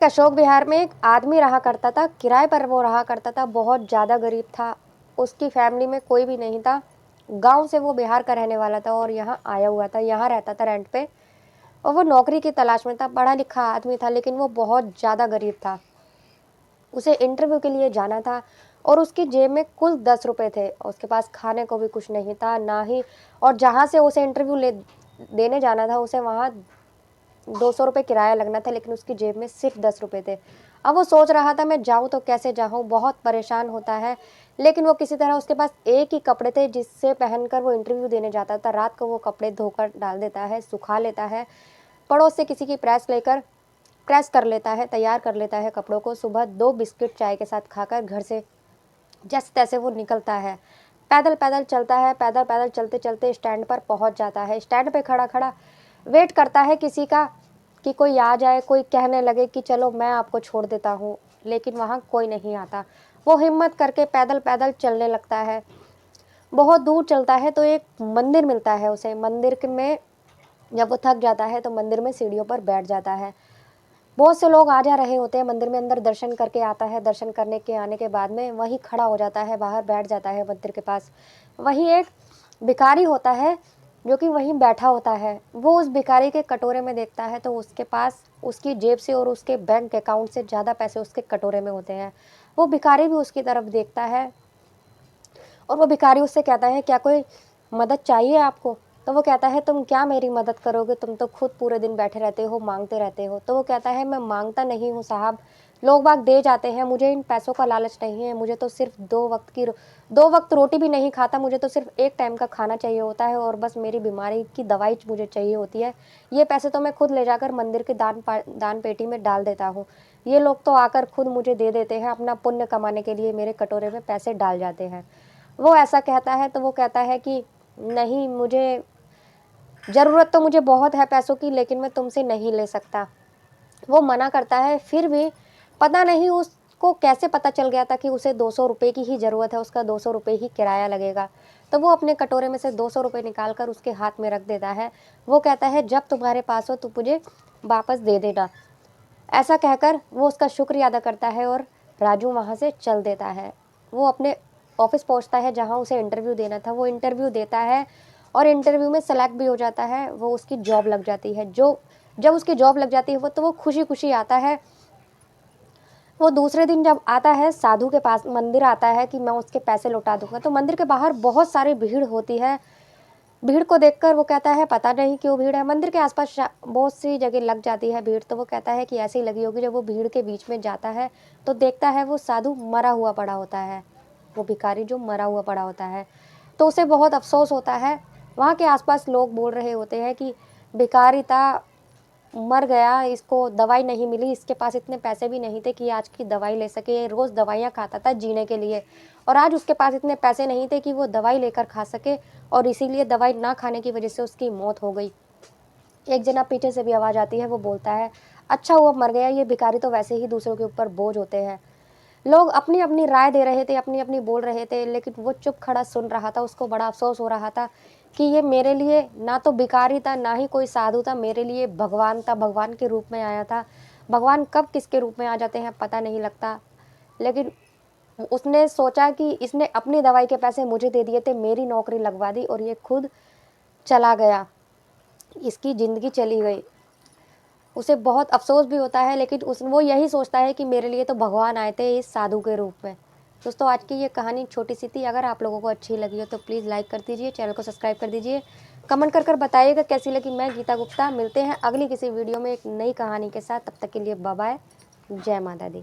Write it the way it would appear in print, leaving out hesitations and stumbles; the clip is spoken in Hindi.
अशोक विहार में एक आदमी रहा करता था, किराए पर वो रहा करता था, बहुत ज़्यादा गरीब था। उसकी फैमिली में कोई भी नहीं था। गांव से वो बिहार का रहने वाला था और यहाँ आया हुआ था, यहाँ रहता था रेंट पे। और वो नौकरी की तलाश में था, पढ़ा लिखा आदमी था, लेकिन वो बहुत ज़्यादा गरीब था। उसे इंटरव्यू के लिए जाना था और उसकी जेब में कुल 10 रुपये थे और उसके पास खाने को भी कुछ नहीं था, ना ही। और जहाँ से उसे इंटरव्यू देने जाना था, उसे वहाँ 200 रुपये किराया लगना था, लेकिन उसकी जेब में सिर्फ 10 रुपये थे। अब वो सोच रहा था, मैं जाऊँ तो कैसे जाऊँ, बहुत परेशान होता है। लेकिन वो किसी तरह, उसके पास एक ही कपड़े थे जिससे पहनकर वो इंटरव्यू देने जाता था। रात को वो कपड़े धोकर डाल देता है, सुखा लेता है, पड़ोस से किसी की प्रेस कर लेता है, तैयार कर लेता है कपड़ों को। सुबह 2 बिस्किट चाय के साथ खाकर घर से जैसे तैसे वो निकलता है। पैदल पैदल चलता है, पैदल पैदल चलते चलते स्टैंड पर पहुंच जाता है। स्टैंड पे खड़ा खड़ा वेट करता है किसी का, कि कोई आ जाए, कोई कहने लगे कि चलो मैं आपको छोड़ देता हूँ। लेकिन वहाँ कोई नहीं आता। वो हिम्मत करके पैदल पैदल चलने लगता है। बहुत दूर चलता है तो एक मंदिर मिलता है उसे। मंदिर में जब वो थक जाता है तो मंदिर में सीढ़ियों पर बैठ जाता है। बहुत से लोग आ जा रहे होते हैं मंदिर में, अंदर दर्शन करके आता है। दर्शन करने के आने के बाद में वहीं खड़ा हो जाता है, बाहर बैठ जाता है मंदिर के पास। वहीं एक भिखारी होता है जो कि वहीं बैठा होता है। वो उस भिखारी के कटोरे में देखता है तो उसके पास, उसकी जेब से और उसके बैंक अकाउंट से ज़्यादा पैसे उसके कटोरे में होते हैं। वो भिखारी भी उसकी तरफ देखता है और वो भिखारी उससे कहता है, क्या कोई मदद चाहिए आपको? तो वो कहता है, तुम क्या मेरी मदद करोगे, तुम तो खुद पूरे दिन बैठे रहते हो, मांगते रहते हो। तो वो कहता है, मैं मांगता नहीं हूँ साहब, लोग बाग दे जाते हैं, मुझे इन पैसों का लालच नहीं है। मुझे तो सिर्फ 2 वक्त रोटी भी नहीं खाता, मुझे तो सिर्फ एक टाइम का खाना चाहिए होता है और बस मेरी बीमारी की दवाई मुझे चाहिए होती है। ये पैसे तो मैं खुद ले जाकर मंदिर के दान पेटी में डाल देता हूँ। ये लोग तो आकर खुद मुझे दे देते हैं, अपना पुण्य कमाने के लिए मेरे कटोरे में पैसे डाल जाते हैं। वो ऐसा कहता है तो वो कहता है कि नहीं, मुझे ज़रूरत तो मुझे बहुत है पैसों की, लेकिन मैं तुमसे नहीं ले सकता। वो मना करता है। फिर भी पता नहीं उसको कैसे पता चल गया था कि उसे 200 रुपये की ही ज़रूरत है, उसका 200 रुपये ही किराया लगेगा। तो वो अपने कटोरे में से 200 रुपये निकाल कर उसके हाथ में रख देता है। वो कहता है, जब तुम्हारे पास हो तो मुझे वापस दे देना। ऐसा कहकर वो उसका शुक्रिया अदा करता है और राजू वहाँ से चल देता है। वो अपने ऑफिस पहुँचता है जहाँ उसे इंटरव्यू देना था। वो इंटरव्यू देता है और इंटरव्यू में सेलेक्ट भी हो जाता है। वो उसकी जॉब लग जाती है। जब उसकी जॉब लग जाती है वो खुशी खुशी आता है। वो दूसरे दिन जब आता है साधु के पास, मंदिर आता है कि मैं उसके पैसे लौटा दूंगा। तो मंदिर के बाहर बहुत सारी भीड़ होती है। भीड़ को देखकर वो कहता है, पता नहीं क्यों भीड़ है। मंदिर के आसपास बहुत सी जगह लग जाती है भीड़। तो वो कहता है कि ऐसे ही लगी होगी। जब वो भीड़ के बीच में जाता है तो देखता है वो साधु मरा हुआ पड़ा होता है, वो भिखारी जो मरा हुआ पड़ा होता है। तो उसे बहुत अफसोस होता है। वहाँ के आसपास लोग बोल रहे होते हैं कि भिखारी था, मर गया, इसको दवाई नहीं मिली, इसके पास इतने पैसे भी नहीं थे कि आज की दवाई ले सके। रोज़ दवाइयाँ खाता था जीने के लिए और आज उसके पास इतने पैसे नहीं थे कि वो दवाई लेकर खा सके, और इसीलिए दवाई ना खाने की वजह से उसकी मौत हो गई। एक जना पीछे से भी आवाज़ आती है, वो बोलता है, अच्छा हुआ मर गया, ये भिखारी तो वैसे ही दूसरों के ऊपर बोझ होते हैं। लोग अपनी अपनी राय दे रहे थे, अपनी अपनी बोल रहे थे, लेकिन वो चुप खड़ा सुन रहा था। उसको बड़ा अफसोस हो रहा था कि ये मेरे लिए ना तो भिखारी था, ना ही कोई साधु था, मेरे लिए भगवान था, भगवान के रूप में आया था। भगवान कब किसके रूप में आ जाते हैं पता नहीं लगता। लेकिन उसने सोचा कि इसने अपनी दवाई के पैसे मुझे दे दिए थे, मेरी नौकरी लगवा दी और ये खुद चला गया, इसकी ज़िंदगी चली गई। उसे बहुत अफ़सोस भी होता है, लेकिन वो यही सोचता है कि मेरे लिए तो भगवान आए थे इस साधु के रूप में। दोस्तों, आज की ये कहानी छोटी सी थी। अगर आप लोगों को अच्छी लगी हो तो प्लीज़ लाइक कर दीजिए, चैनल को सब्सक्राइब कर दीजिए, कमेंट कर बताइएगा कैसी लगी। मैं गीता गुप्ता, मिलते हैं अगली किसी वीडियो में एक नई कहानी के साथ। तब तक के लिए बाय बाय, जय माता दी।